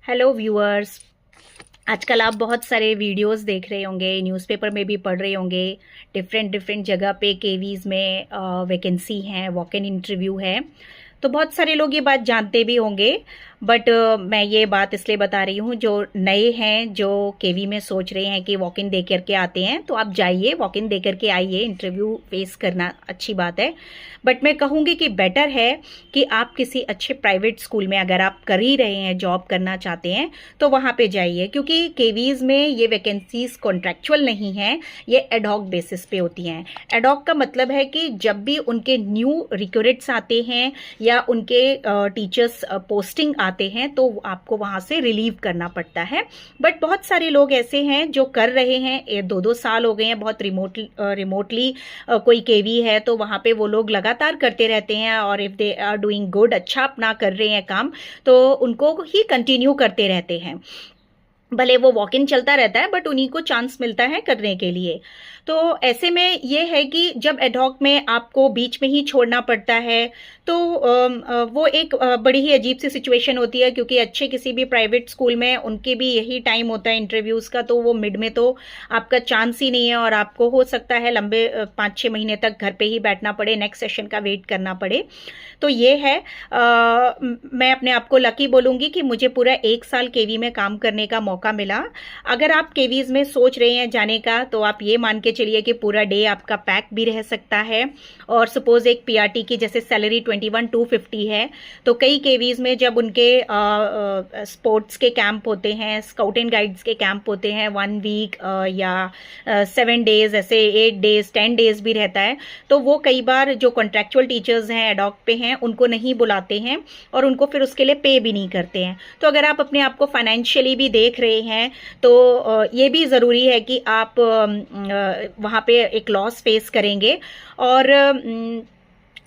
Hello viewers. आजकल आप बहुत सारे वीडियोस देख रहे होंगे, न्यूज़पेपर में भी पढ़ रहे होंगे। डिफरेंट डिफरेंट जगह पे केवीज़ में वैकेंसी हैं, वॉक इन इंटरव्यू है। तो बहुत सारे लोग ये बात जानते भी होंगे, बट मैं ये बात इसलिए बता रही हूँ जो नए हैं, जो केवी में सोच रहे हैं कि वॉक इन दे करके आते हैं, तो आप जाइए, वॉक इन दे करके आइए। इंटरव्यू फेस करना अच्छी बात है, बट मैं कहूँगी कि बेटर है कि आप किसी अच्छे प्राइवेट स्कूल में, अगर आप कर ही रहे हैं, जॉब करना चाहते हैं, तो वहाँ पे जाइए। क्योंकि केवीज़ में ये वैकेंसीज कॉन्ट्रैक्चुअल नहीं हैं, ये एडहॉक बेसिस पे होती हैं। एडहॉक का मतलब है कि जब भी उनके न्यू रिक्रूट्स आते हैं या उनके टीचर्स पोस्टिंग आते हैं, तो आपको वहाँ से रिलीव करना पड़ता है। बट बहुत सारे लोग ऐसे हैं जो कर रहे हैं, 2-2 साल हो गए हैं, बहुत रिमोटली कोई केवी है तो वहाँ पे वो लोग लगातार करते रहते हैं, और if they are doing good, अच्छा अपना कर रहे हैं काम, तो उनको ही कंटिन्यू करते रहते हैं। भले वो वॉक इन चलता रहता है, बट उन्हीं को चांस मिलता है करने के लिए। तो ऐसे में ये है कि जब एडहॉक में आपको बीच में ही छोड़ना पड़ता है, तो वो एक बड़ी ही अजीब सी सिचुएशन होती है। क्योंकि अच्छे किसी भी प्राइवेट स्कूल में उनके भी यही टाइम होता है इंटरव्यूज़ का, तो वो मिड में तो आपका चांस ही नहीं है, और आपको हो सकता है लंबे 5-6 महीने तक घर पे ही बैठना पड़े, नेक्स्ट सेशन का वेट करना पड़े। तो ये है, मैं अपने आप को लकी बोलूँगी कि मुझे पूरा 1 साल केवी में काम करने का मौका मिला। अगर आप केवीज़ में सोच रहे हैं जाने का, तो आप ये मान के चलिए कि पूरा डे आपका पैक भी रह सकता है। और सपोज एक पीआरटी की जैसे सैलरी 21,250 है, तो कई केवीज़ में जब उनके स्पोर्ट्स के कैंप होते हैं, स्काउट एंड गाइड्स के कैंप होते हैं, 1 वीक या 7 डेज, ऐसे 8 डेज, 10 डेज भी रहता है, तो वो कई बार जो कॉन्ट्रैक्चुअल टीचर्स हैं, एडॉक पे हैं, उनको नहीं बुलाते हैं और उनको फिर उसके लिए पे भी नहीं करते हैं। तो अगर आप अपने आप को फाइनेंशियली भी देख रहे हैं, तो ये भी ज़रूरी है कि आप वहाँ पे एक लॉस फेस करेंगे। और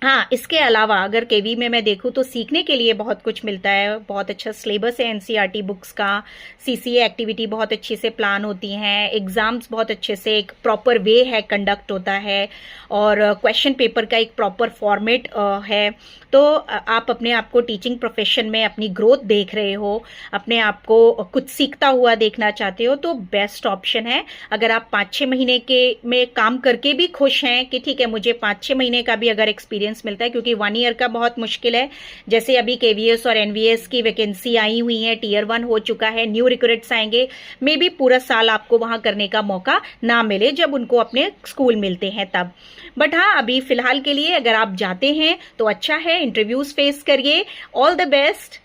हाँ, इसके अलावा अगर केवी में मैं देखूँ तो सीखने के लिए बहुत कुछ मिलता है। बहुत अच्छा सिलेबस है एनसीईआरटी बुक्स का, सीसीए एक्टिविटी बहुत अच्छे से प्लान होती हैं, एग्ज़ाम्स बहुत अच्छे से एक प्रॉपर वे है कंडक्ट होता है, और क्वेश्चन पेपर का एक प्रॉपर फॉर्मेट है। तो आप अपने आप को टीचिंग प्रोफेशन में अपनी ग्रोथ देख रहे हो, अपने आप को कुछ सीखता हुआ देखना चाहते हो, तो बेस्ट ऑप्शन है। अगर आप 5-6 महीने के में काम करके भी खुश हैं कि ठीक है, मुझे 5-6 महीने का भी अगर एक्सपीरियंस मिलता है, क्योंकि 1 ईयर का बहुत मुश्किल है। जैसे अभी केवीएस और एनवीएस की वैकेंसी आई हुई है, टियर 1 हो चुका है, न्यू रिक्रूट्स आएंगे, मे बी पूरा साल आपको वहां करने का मौका ना मिले जब उनको अपने स्कूल मिलते हैं तब। बट हाँ, अभी फिलहाल के लिए अगर आप जाते हैं तो अच्छा है, इंटरव्यूज फेस करिए। All the best.